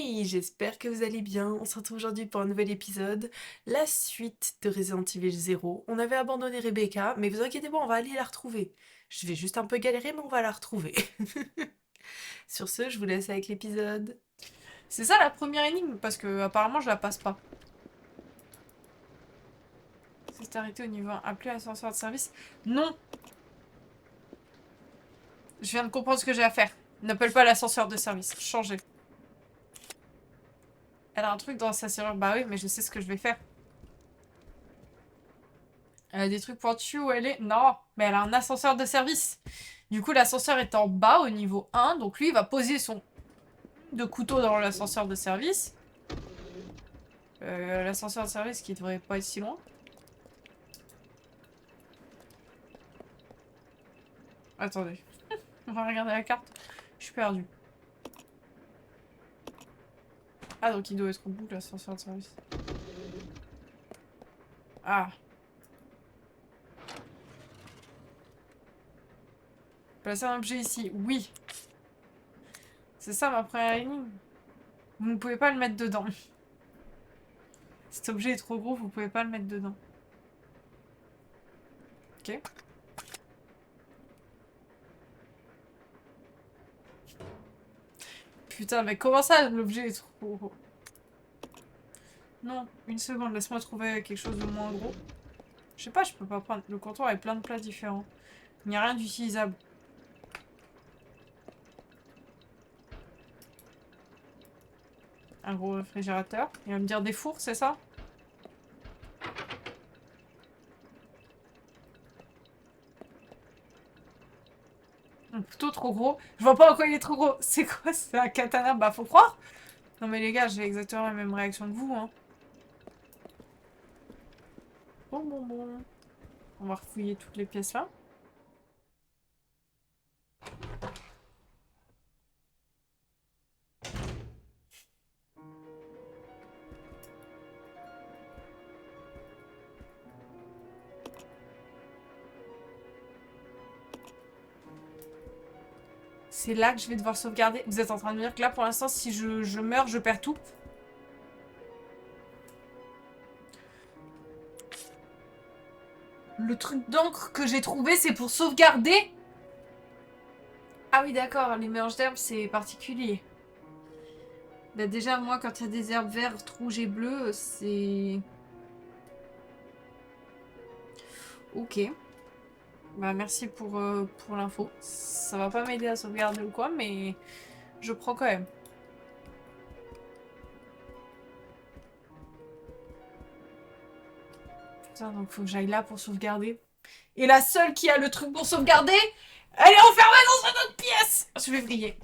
amis, j'espère que vous allez bien. On se retrouve aujourd'hui pour un nouvel épisode, la suite de Resident Evil 0. On avait abandonné Rebecca, mais vous inquiétez pas, on va aller la retrouver. Je vais juste un peu galérer, mais on va la retrouver. Sur ce, je vous laisse avec l'épisode. C'est ça la première énigme, parce que apparemment je la passe pas. C'est arrêté au niveau 1. Appeler l'ascenseur de service. Non. Je viens de comprendre ce que j'ai à faire. N'appelle pas l'ascenseur de service. Changer. Elle a un truc dans sa serrure. Bah oui, mais je sais ce que je vais faire. Elle a des trucs pointus où elle est. Non, mais elle a un ascenseur de service. Du coup, l'ascenseur est en bas au niveau 1. Donc lui, il va poser son de couteau dans l'ascenseur de service. L'ascenseur de service qui devrait pas être si loin. Attendez. On va regarder la carte. Je suis perdue. Ah, donc il doit être au bout de l'ascenseur de service. Ah. Placer un objet ici. Oui. C'est ça ma première énigme. Vous ne pouvez pas le mettre dedans. Cet objet est trop gros, vous pouvez pas le mettre dedans. Ok. Putain, mais comment ça, l'objet est trop gros? Non, une seconde, laisse-moi trouver quelque chose de moins gros. Je sais pas, je peux pas prendre... Le comptoir est plein de plats différents. Il n'y a rien d'utilisable. Un gros réfrigérateur. Il va me dire des fours, c'est ça? Un couteau trop gros. Je vois pas en quoi il est trop gros. C'est quoi? C'est un katana? Bah, faut croire. Non mais les gars, j'ai exactement la même réaction que vous, hein. Bon. On va refouiller toutes les pièces là. C'est là que je vais devoir sauvegarder. Vous êtes en train de me dire que là, pour l'instant, si je meurs, je perds tout. Le truc d'encre que j'ai trouvé, c'est pour sauvegarder. Ah oui, d'accord, les mélanges d'herbes, c'est particulier. Bah déjà, moi, quand il y a des herbes vertes, rouges et bleues, c'est... Ok. Bah merci pour l'info. Ça va pas m'aider à sauvegarder ou quoi, mais je prends quand même. Putain, donc faut que j'aille là pour sauvegarder. Et la seule qui a le truc pour sauvegarder, elle est enfermée dans une autre pièce. Je vais vriller.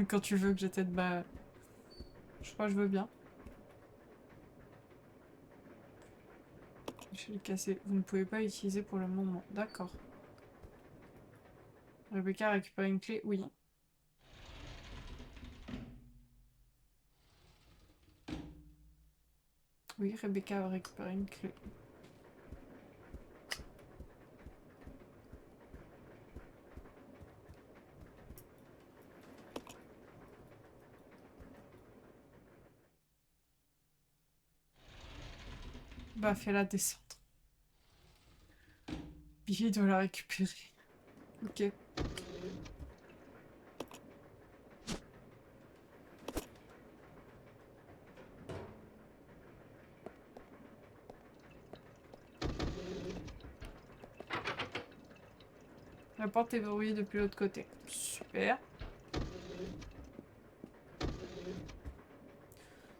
Quand tu veux que je t'aide, bah... Je crois que je veux bien. Je vais le casser. Vous ne pouvez pas l'utiliser pour le moment. D'accord. Rebecca a récupéré une clé. Oui. Oui, Rebecca a récupéré une clé. Bah, fais-la descendre. Billy doit la récupérer. Ok. La porte est verrouillée depuis l'autre côté. Super.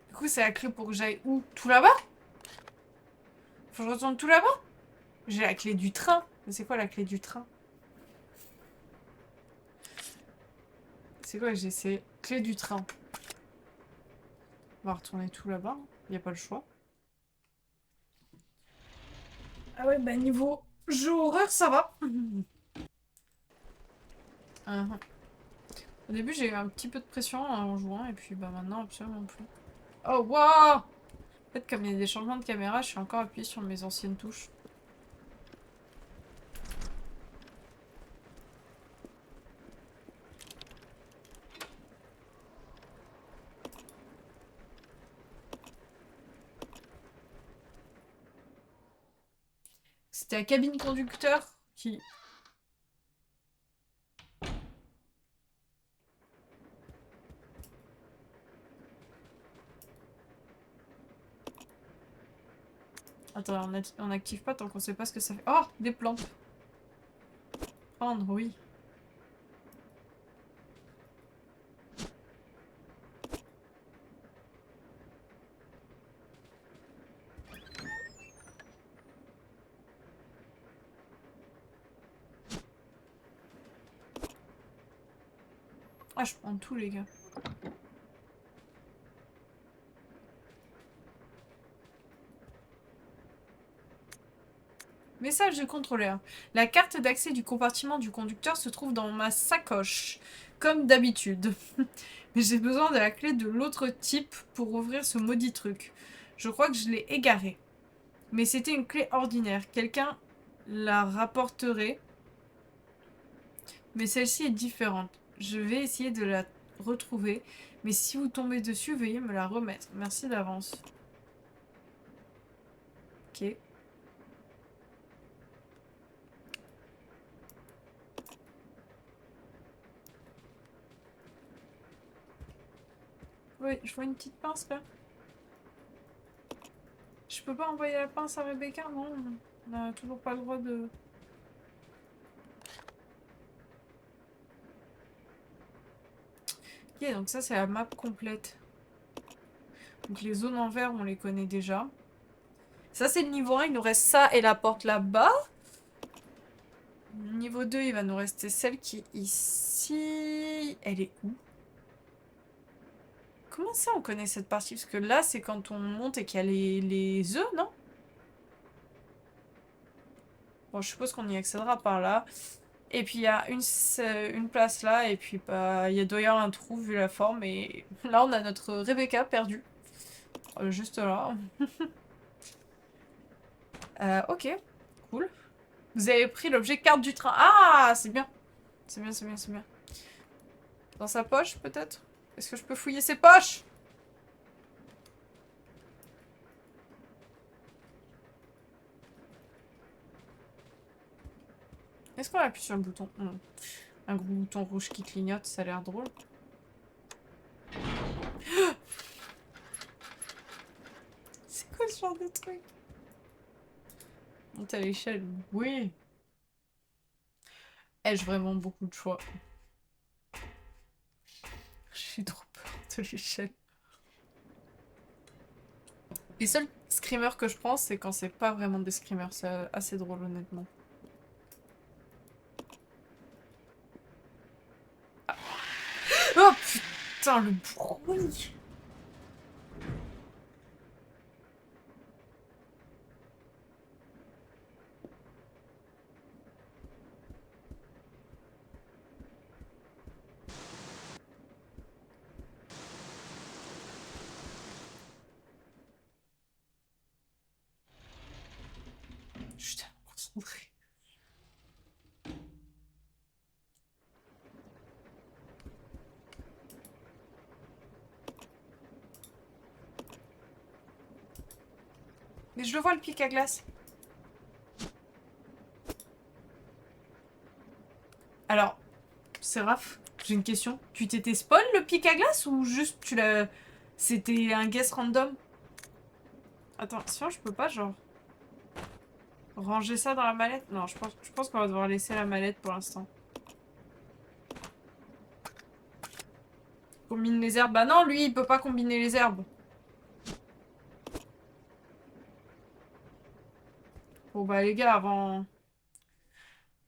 Du coup, c'est la clé pour que j'aille où? Tout là-bas? Faut que je retourne tout là-bas? J'ai la clé du train. Mais c'est quoi la clé du train? C'est quoi? J'ai ces clés du train. On va retourner tout là-bas. Il n'y a pas le choix. Ah ouais, bah niveau jeu horreur, ça va. Au début, j'ai eu un petit peu de pression en jouant, et puis bah maintenant, absolument plus. Oh, wow! En fait, comme il y a des changements de caméra, je suis encore appuyée sur mes anciennes touches. C'était la cabine conducteur qui... Attends, on n'active pas tant qu'on sait pas ce que ça fait. Oh, des plantes. Prendre, oui. Ah, je prends tout, les gars. Message de contrôleur. La carte d'accès du compartiment du conducteur se trouve dans ma sacoche, comme d'habitude. Mais j'ai besoin de la clé de l'autre type pour ouvrir ce maudit truc. Je crois que je l'ai égarée. Mais c'était une clé ordinaire. Quelqu'un la rapporterait. Mais celle-ci est différente. Je vais essayer de la retrouver. Mais si vous tombez dessus, veuillez me la remettre. Merci d'avance. Ok. Oui, je vois une petite pince là. Je peux pas envoyer la pince à Rebecca, non? On n'a toujours pas le droit de... Ok, donc ça c'est la map complète. Donc les zones en vert, on les connaît déjà. Ça c'est le niveau 1, il nous reste ça et la porte là-bas. Niveau 2, il va nous rester celle qui est ici. Elle est où? Comment ça on connaît cette partie? Parce que là c'est quand on monte et qu'il y a les œufs, non? Bon, je suppose qu'on y accédera par là. Et puis il y a une place là, et puis bah, il doit y avoir un trou vu la forme. Et là on a notre Rebecca perdue. Juste là. Ok, cool. Vous avez pris l'objet carte du train. Ah, c'est bien. C'est bien, c'est bien, c'est bien. Dans sa poche, peut-être? Est-ce que je peux fouiller ses poches? Est-ce qu'on appuie sur le bouton? Non. Un gros bouton rouge qui clignote, ça a l'air drôle. C'est quoi ce genre de truc? Monter à l'échelle, oui. Ai-je vraiment beaucoup de choix? J'ai trop peur de l'échelle. Les seuls screamers que je prends, c'est quand c'est pas vraiment des screamers. C'est assez drôle, honnêtement. Ah. Oh putain, le bruit! Je suis tellement concentrée. Mais je le vois, le pic à glace. Alors, Séraph, j'ai une question. Tu t'étais spoil le pic à glace ou juste tu l'as... C'était un guess random? Attends, sinon je peux pas, genre... Ranger ça dans la mallette? Non, je pense qu'on va devoir laisser la mallette pour l'instant. Combine les herbes. Bah non, lui, il peut pas combiner les herbes. Bon bah les gars, avant...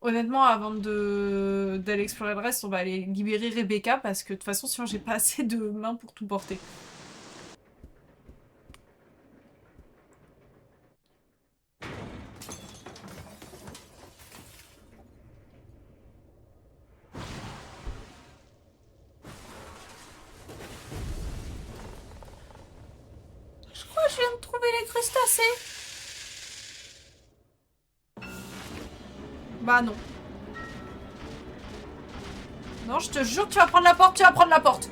Honnêtement, avant d'aller explorer le reste, on va aller libérer Rebecca parce que de toute façon, sinon j'ai pas assez de mains pour tout porter. Je crois que je viens de trouver les crustacés. Bah non. Non, je te jure que tu vas prendre la porte, tu vas prendre la porte.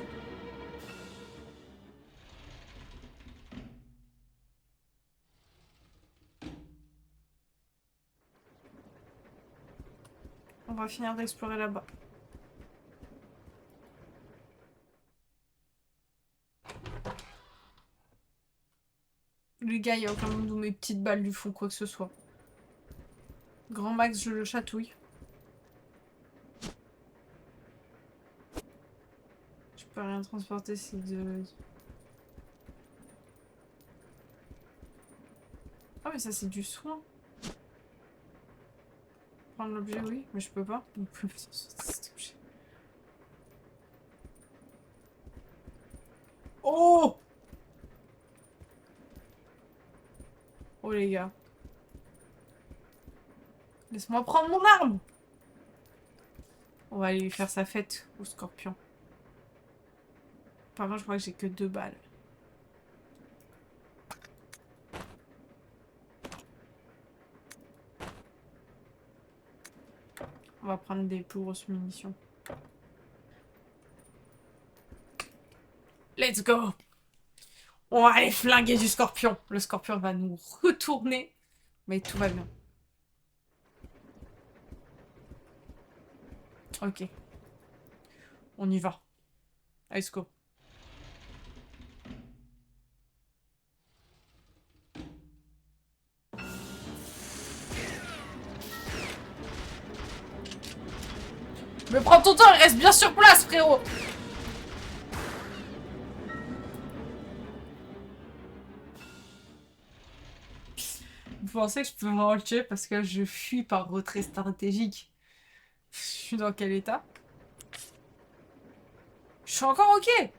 va finir d'explorer là-bas. Les gars, il y a aucun monde où mes petites balles lui font quoi que ce soit. Grand max, je le chatouille. Je peux rien transporter, c'est de... Ah mais ça c'est du soin. Prendre l'objet, oui, mais je peux pas. Non plus, cet objet. Oh! Oh les gars. Laisse-moi prendre mon arme! On va aller lui faire sa fête au scorpion. Par contre, je crois que j'ai que 2 balles. On va prendre des plus grosses munitions. Let's go! On va aller flinguer du scorpion. Le scorpion va nous retourner. Mais tout va bien. Ok. On y va. Let's go. Mais prends ton temps, il reste bien sur place, frérot! Vous pensez que je peux me tuer parce que je fuis par retrait stratégique? Je suis dans quel état? Je suis encore ok!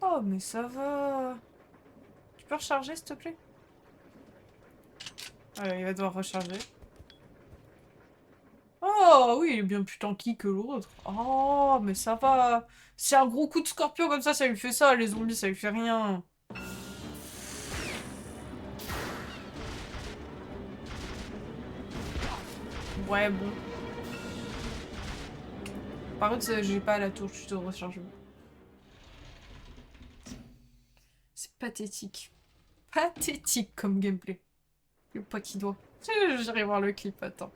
Oh, mais ça va. Tu peux recharger, s'il te plaît? Il va devoir recharger. Oh, oui, il est bien plus tanky que l'autre. Oh, mais ça va. C'est un gros coup de scorpion comme ça lui fait ça. Les zombies, ça lui fait rien. Ouais, bon. Par contre, j'ai pas la touche de rechargement. C'est pathétique. Pathétique comme gameplay. Le pas qui doit. J'irai voir le clip, attends.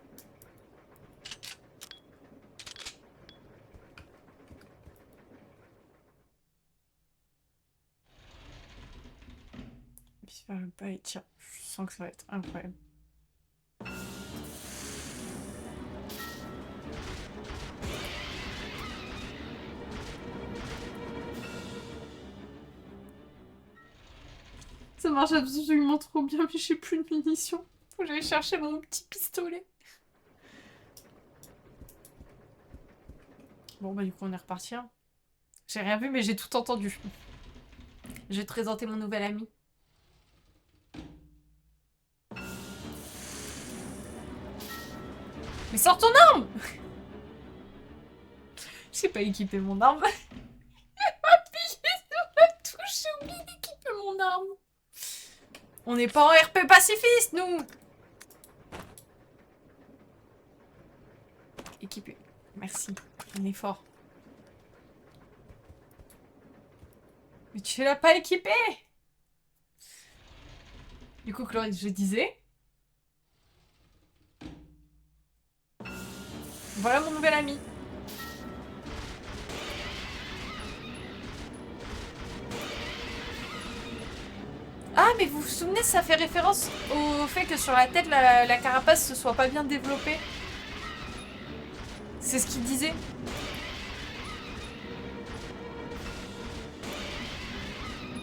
Puis faire le pas et tiens, je sens que ça va être incroyable. Ça marche absolument trop bien, mais j'ai plus de munitions. Faut que j'aille chercher mon petit pistolet. Bon bah du coup on est reparti. Hein. J'ai rien vu mais j'ai tout entendu. Je vais te présenter mon nouvel ami. Mais sors ton arme! J'ai pas équipé mon arme. Elle m'a appuyé sur la touche, j'ai oublié d'équiper mon arme. On n'est pas en RP pacifiste, nous! Équipé. Merci. On est fort. Mais tu l'as pas équipé! Du coup, Chloris, je disais... Voilà mon nouvel ami. Ah, mais vous vous souvenez, ça fait référence au fait que sur la tête, la carapace se soit pas bien développée. C'est ce qu'il disait.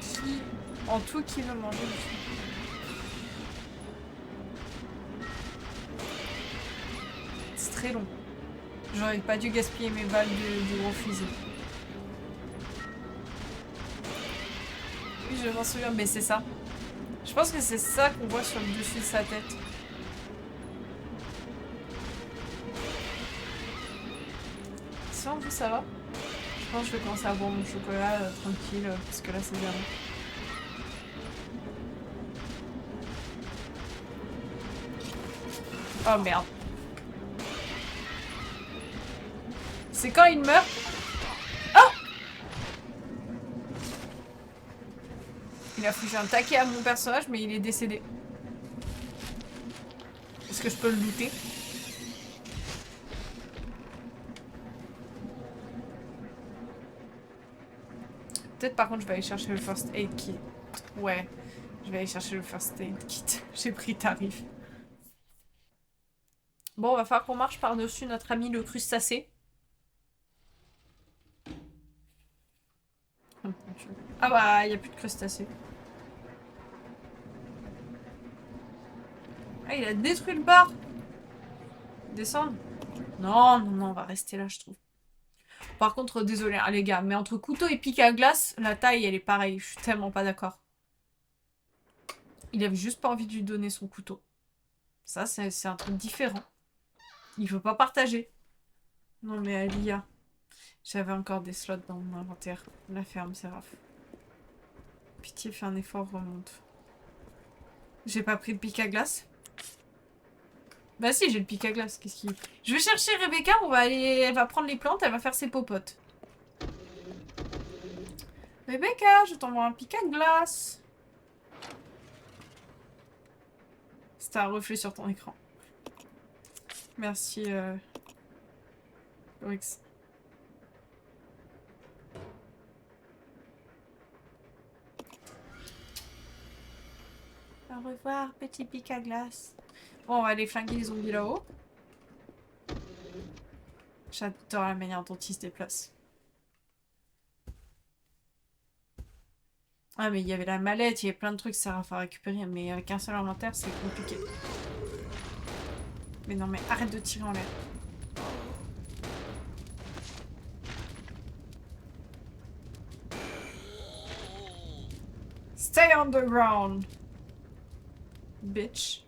Qui, en tout, qui veut manger dessus. C'est très long. J'aurais pas dû gaspiller mes balles de gros fusil. Oui, je m'en souviens, mais c'est ça. Je pense que c'est ça qu'on voit sur le dessus de sa tête. Sinon, vous, ça va? Je pense que je vais commencer à boire mon chocolat tranquille, parce que là, c'est bien. Oh merde. C'est quand il meurt. Oh! Il a foutu un taquet à mon personnage, mais il est décédé. Est-ce que je peux le looter? Peut-être par contre je vais aller chercher le first aid kit. Ouais, je vais aller chercher le first aid kit. J'ai pris tarif. Bon, va falloir qu'on marche par-dessus notre ami le crustacé. Ah bah, il n'y a plus de crustacés. Ah, il a détruit le bar. Descendre. Non, non, non, on va rester là, je trouve. Par contre, désolé, hein, les gars, mais entre couteau et pic à glace, la taille, elle est pareille. Je suis tellement pas d'accord. Il avait juste pas envie de lui donner son couteau. Ça, c'est un truc différent. Il veut pas partager. Non, mais Alia, j'avais encore des slots dans mon inventaire. La ferme, Séraph. Pitié, fais un effort, remonte. J'ai pas pris le pic à glace. Bah si, j'ai le pic à glace. Qu'est-ce qu'il... Je vais chercher Rebecca, on va aller... Elle va prendre les plantes, elle va faire ses popotes. Rebecca, je t'envoie un pic à glace. C'est un reflet sur ton écran. Merci, Rix. Au revoir, petit pic à glace. Bon, on va aller flinguer les zombies là-haut. J'adore la manière dont ils se déplacent. Ah, mais il y avait la mallette, il y avait plein de trucs, ça va récupérer, mais avec un seul inventaire, c'est compliqué. Mais non, mais arrête de tirer en l'air. Stay on the ground, bitch.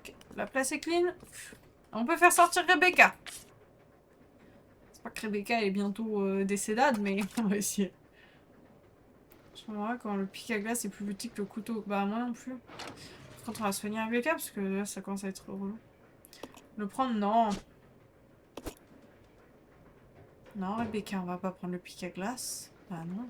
Okay. La place est clean. On peut faire sortir Rebecca. C'est pas que Rebecca est bientôt décédade, mais on va essayer. Je comprends quand le pic à glace est plus petit que le couteau. Bah moi non plus. Par contre on va soigner Rebecca parce que là ça commence à être relou. Le prendre, non. Non Rebecca, on va pas prendre le pic à glace. Bah non.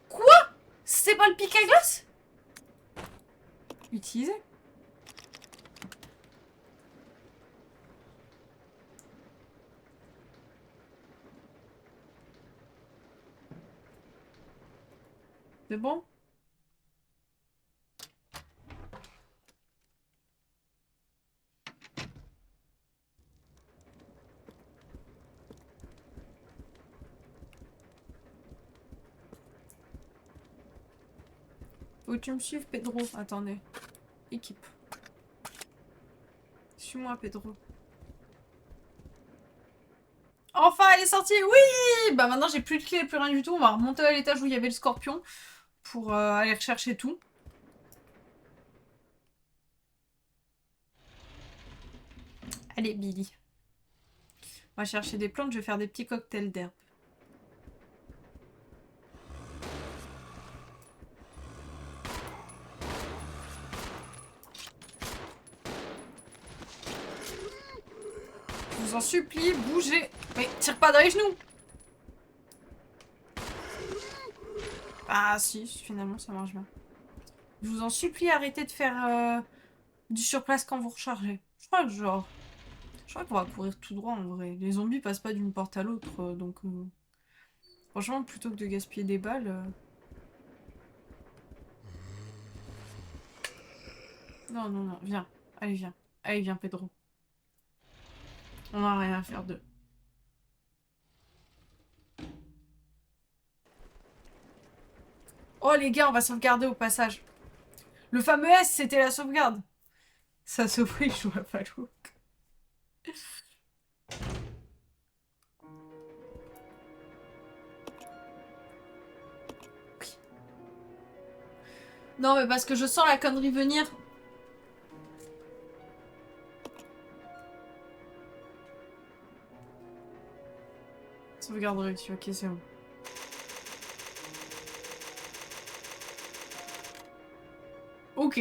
Quoi? C'est pas le pic à glace? Utilisé. C'est bon? Faut que tu me suives, Pedro. Attendez. Équipe. Suis-moi, Pedro. Enfin, elle est sortie. Oui. Bah maintenant, j'ai plus de clé, plus rien du tout. On va remonter à l'étage où il y avait le scorpion pour aller rechercher tout. Allez, Billy. On va chercher des plantes. Je vais faire des petits cocktails d'herbes. Je vous en supplie, bougez. Mais tire pas dans les genoux. Ah si, finalement ça marche bien. Je vous en supplie, arrêtez de faire du surplace quand vous rechargez. Je crois qu'on va courir tout droit en vrai. Les zombies passent pas d'une porte à l'autre, donc... Franchement, plutôt que de gaspiller des balles... Non, non, non, viens. Allez, viens. Allez, viens, Pedro. On n'a rien à faire d'eux. Oh les gars, on va sauvegarder au passage. Le fameux S, c'était la sauvegarde. Ça se voit, je joue à Fallout. Non, mais parce que je sens la connerie venir. Sauvegarde réussie, ok, c'est bon. Ok.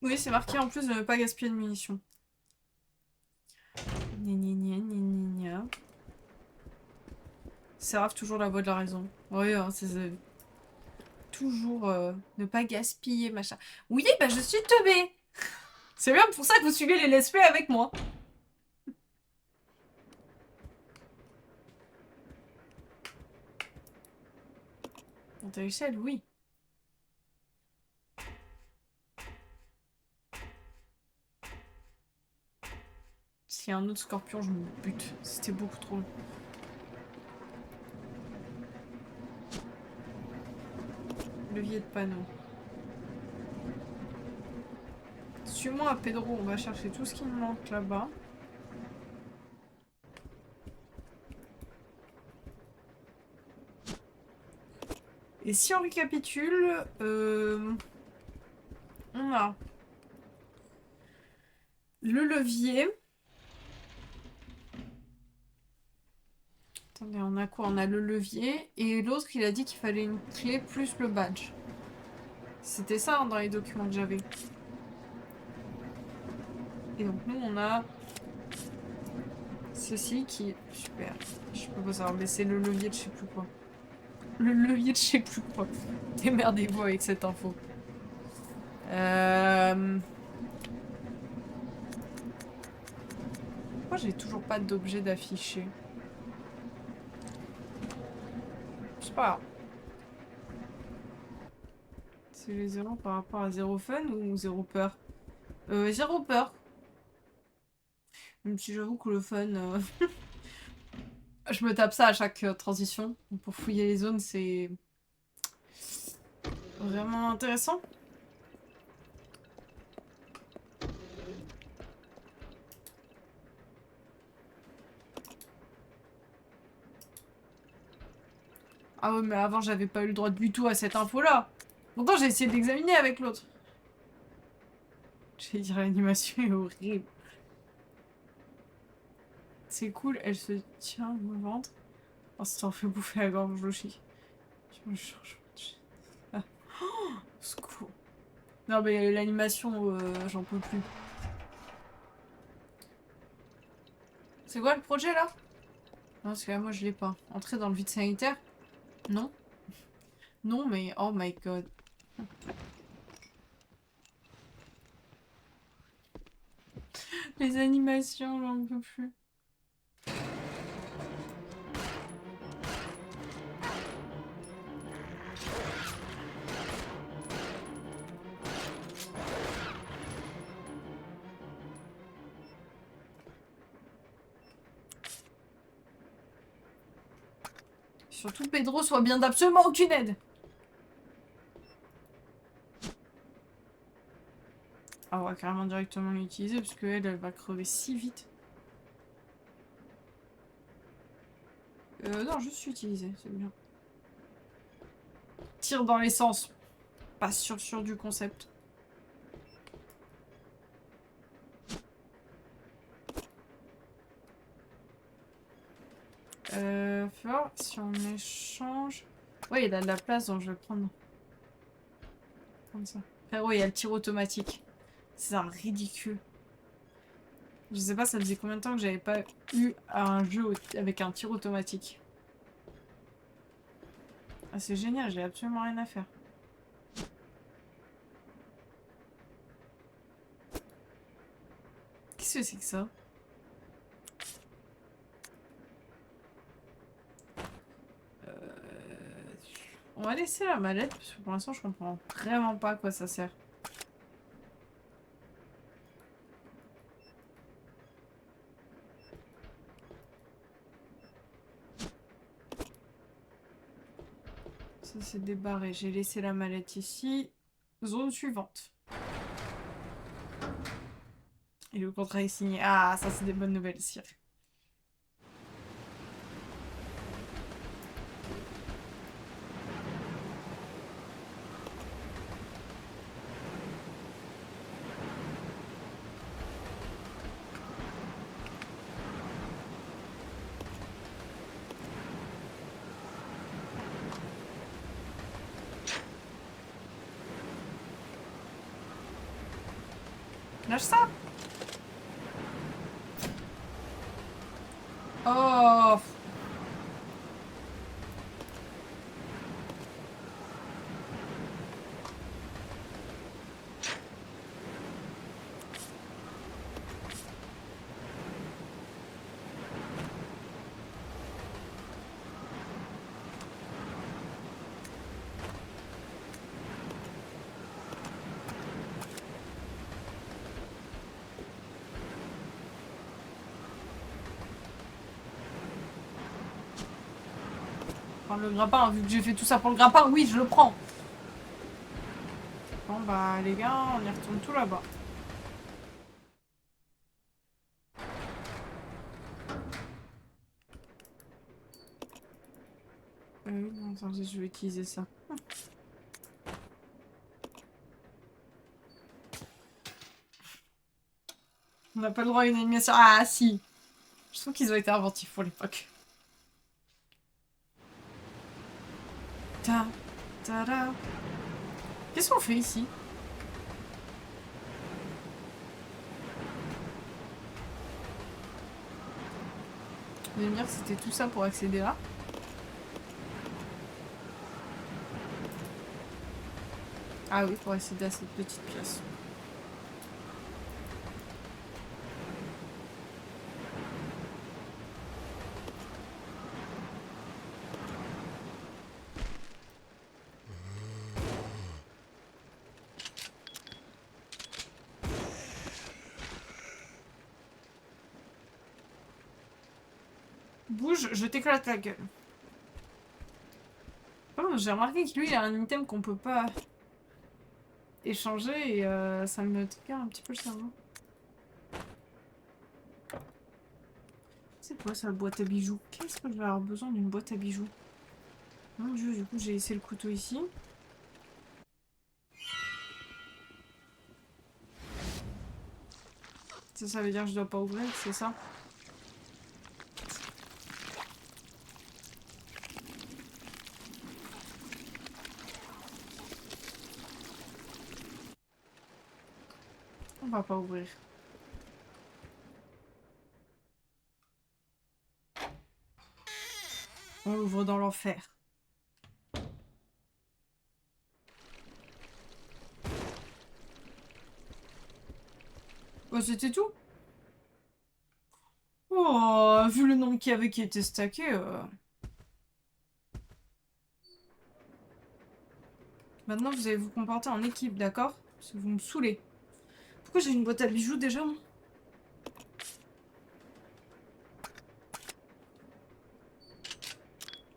Oui, c'est marqué en plus de ne pas gaspiller de munitions. Gna gna gna gna gna. Seraph, toujours la voix de la raison. Oui, hein, c'est toujours ne pas gaspiller, machin. Oui, bah je suis teubée. C'est bien pour ça que vous suivez les let's play avec moi. Monte à l'échelle, oui. S'il y a un autre scorpion, je me bute. C'était beaucoup trop long. Levier de panneau. Suis-moi, Pedro, on va chercher tout ce qui me manque là-bas. Et si on récapitule, on a le levier. Attendez, on a quoi? On a le levier. Et l'autre, il a dit qu'il fallait une clé plus le badge. C'était ça hein, dans les documents que j'avais. Et donc nous, on a ceci qui est super. Je peux pas savoir, mais c'est le levier de je sais plus quoi. Le levier de je sais plus quoi. Démerdez-vous avec cette info. Pourquoi j'ai toujours pas d'objet d'afficher? Je sais pas. C'est les zéros par rapport à zéro fun ou zéro peur? Zéro peur. Même si j'avoue que le fun... je me tape ça à chaque transition. Pour fouiller les zones, c'est... vraiment intéressant. Ah ouais, mais avant, j'avais pas eu le droit du tout à cette info-là. Pourtant, j'ai essayé d'examiner avec l'autre. J'allais dire l'animation est horrible. C'est cool, elle se tient au ventre. Oh, ça t'en fait bouffer la gorge, Loshi. Je me change. Ah. Oh, secours. Non, mais l'animation, j'en peux plus. C'est quoi le projet là? Non, parce que là, moi je l'ai pas. Entrer dans le vide sanitaire? Non. Non, mais oh my god. Les animations, j'en peux plus. Surtout Pedro soit bien d'absolument aucune aide. Ah, on va carrément directement l'utiliser parce qu'elle, elle va crever si vite. Non, juste utiliser, c'est bien. Tire dans l'essence. Pas sûr du concept. Faut voir si on échange... Ouais, il a de la place, donc je vais prendre... Comme ça. Frérot, il y a le tir automatique. C'est un ridicule. Je sais pas, ça faisait combien de temps que j'avais pas eu un jeu avec un tir automatique. Ah, c'est génial, j'ai absolument rien à faire. Qu'est-ce que c'est que ça? On va laisser la mallette, parce que pour l'instant, je comprends vraiment pas à quoi ça sert. Ça, c'est débarré. J'ai laissé la mallette ici. Zone suivante. Et le contrat est signé. Ah, ça, c'est des bonnes nouvelles, Sir. Lâche ça! Oh! prendre le grappin. Vu que j'ai fait tout ça pour le grappin, oui, je le prends. Bon, bah, les gars, on y retourne tout là-bas. Oui, non, attendez, je vais utiliser ça. On n'a pas le droit à une animation. Ah, si. Je trouve qu'ils ont été inventifs pour l'époque. Ta, ta, da. Qu'est-ce qu'on fait ici? Vous allez me dire que c'était tout ça pour accéder là? Ah oui, pour accéder à cette petite pièce. Bouge, je t'éclate la gueule. Oh, j'ai remarqué que lui, il a un item qu'on peut pas échanger et ça me trigger un petit peu le cerveau. C'est quoi ça, la boîte à bijoux? Qu'est-ce que je vais avoir besoin d'une boîte à bijoux? Mon dieu, du coup, j'ai laissé le couteau ici. Ça veut dire que je dois pas ouvrir, c'est ça? On va pas ouvrir. On l'ouvre dans l'enfer. Oh, c'était tout? Oh, vu le nombre qu'il y avait qui était stacké. Maintenant, vous allez vous comporter en équipe, d'accord? Parce que vous me saoulez. Pourquoi j'ai une boîte à bijoux déjà, moi?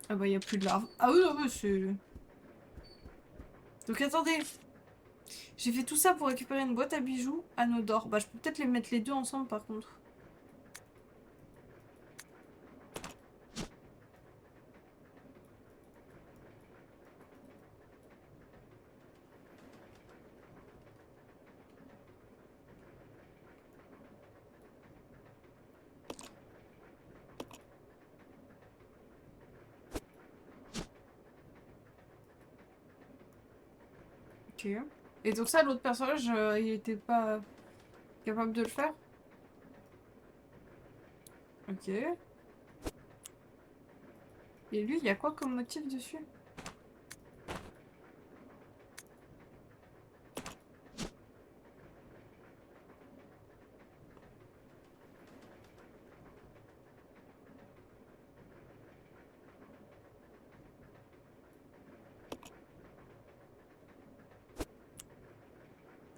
Ah bah, il n'y a plus de larves. Ah oui, non, mais c'est... Donc attendez. J'ai fait tout ça pour récupérer une boîte à bijoux, anneau d'or. Bah, je peux peut-être les mettre les deux ensemble, par contre. Ok. Et donc ça, l'autre personnage, il était pas capable de le faire? Ok. Et lui, il y a quoi comme motif dessus?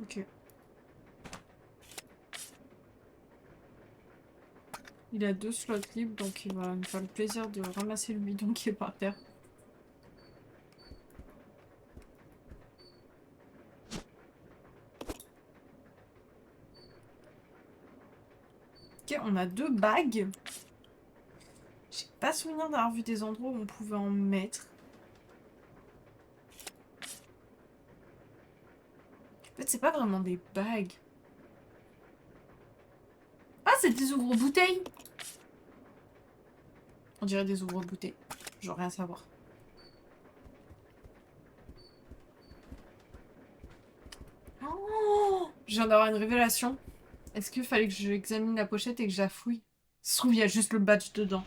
Ok. Il a 2 slots libres, donc il va me faire le plaisir de ramasser le bidon qui est par terre. Ok, on a 2 bagues. J'ai pas souvenir d'avoir vu des endroits où on pouvait en mettre. En fait, c'est pas vraiment des bagues. Ah, c'est des ouvre-bouteilles! On dirait des ouvre-bouteilles. J'aurais rien à savoir. Oh, je viens d'avoir une révélation. Est-ce qu'il fallait que j'examine la pochette et que je la fouille? Ça se trouve, il y a juste le badge dedans.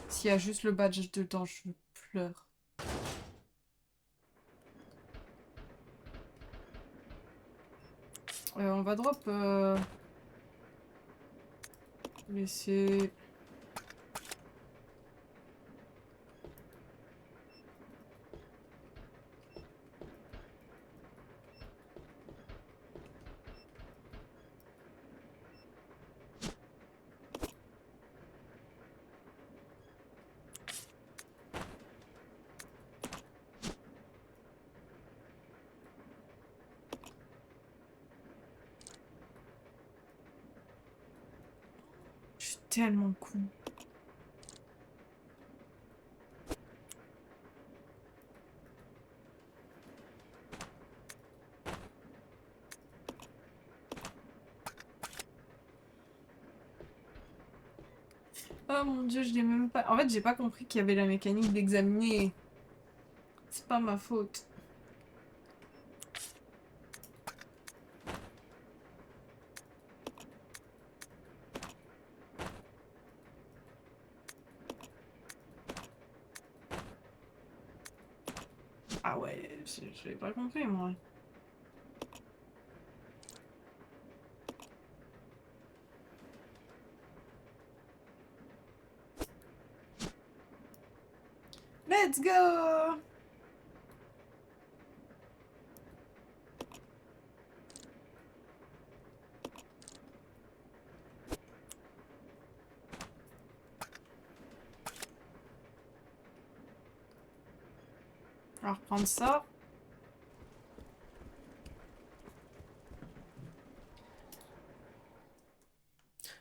S'il y a juste le badge dedans, je pleure. On va drop... laisser... tellement con. Oh mon dieu, je l'ai même pas... En fait, j'ai pas compris qu'il y avait la mécanique d'examiner. C'est pas ma faute. Ah ouais, je l'ai pas compris, moi. Let's go! On va reprendre ça.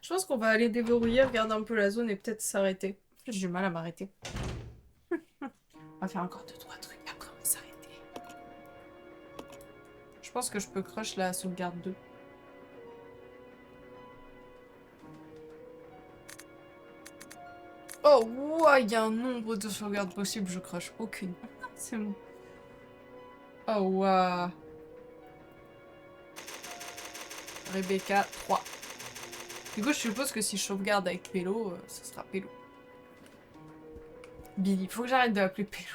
Je pense qu'on va aller déverrouiller, regarder un peu la zone et peut-être s'arrêter. J'ai du mal à m'arrêter. On va faire encore 2-3 trucs, après on va s'arrêter. Je pense que je peux crush la sauvegarde 2. Oh, ouah, il y a un nombre de sauvegardes possibles, je crush aucune. C'est bon. Oh, ouah. Rebecca, 3. Du coup, je suppose que si je sauvegarde avec Pélo, ce sera Pélo. Billy, faut que j'arrête de l'appeler Pélo.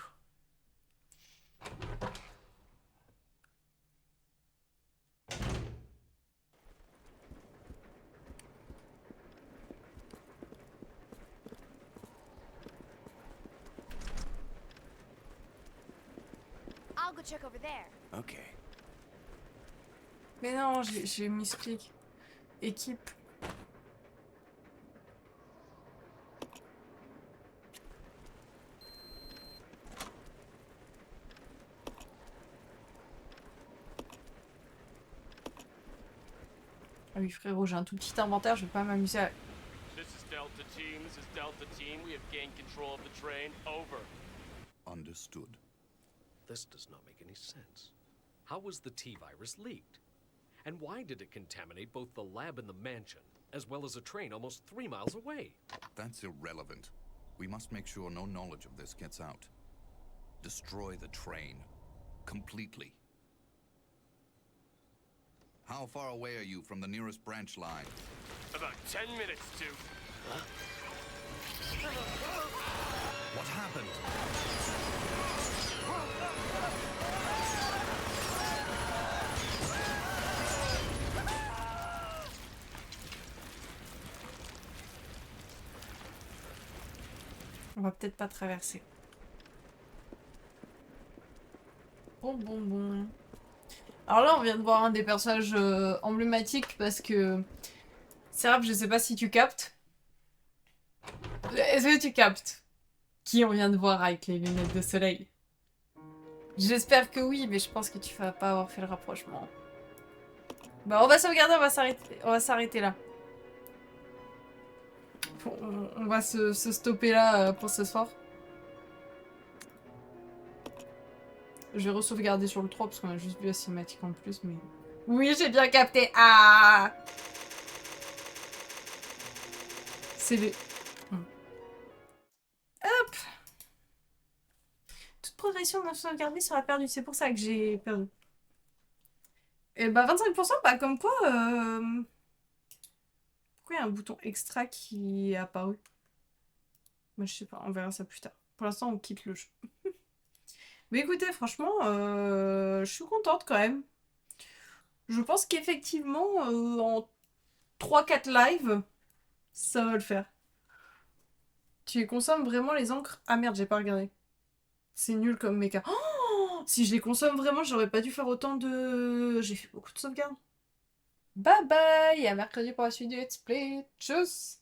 I'll go check over there. Okay. Mais non, j'ai mis ce clic. Équipe. Ah oui, frérot, j'ai un tout petit inventaire, je vais pas m'amuser à... This is Delta Team. This is Delta Team. We have gained control of the train. Over. Understood. This does not make any sense. How was the T-virus leaked? And why did it contaminate both the lab and the mansion, as well as a train almost 3 miles away? That's irrelevant. We must make sure no knowledge of this gets out. Destroy the train. Completely. How far away are you from the nearest branch line? About 10 minutes to. What happened? On va peut-être pas traverser. Bon. Alors là, on vient de voir un des personnages emblématiques parce que... Serap, je sais pas si tu captes. Est-ce que tu captes qui on vient de voir avec les lunettes de soleil? J'espère que oui, mais je pense que tu vas pas avoir fait le rapprochement. Bah, on va sauvegarder, on va s'arrêter là. On va se stopper là pour ce soir. Je vais re-sauvegarder sur le 3 parce qu'on a juste vu la cinématique en plus, mais... Oui, j'ai bien capté. Ah! C'est les... Hop! Toute progression non sauvegardée sera perdue. C'est pour ça que j'ai perdu. Et bah 25%, bah comme quoi... Pourquoi il y a un bouton extra qui est apparu? Moi je sais pas, on verra ça plus tard. Pour l'instant on quitte le jeu. Mais écoutez, franchement, je suis contente quand même. Je pense qu'effectivement, en 3-4 lives, ça va le faire. Tu consommes vraiment les encres? Ah merde, j'ai pas regardé. C'est nul comme méca. Oh, si je les consomme vraiment, j'aurais pas dû faire autant de... J'ai fait beaucoup de sauvegardes. Bye bye, à mercredi pour la suite du let's play. Tchuss!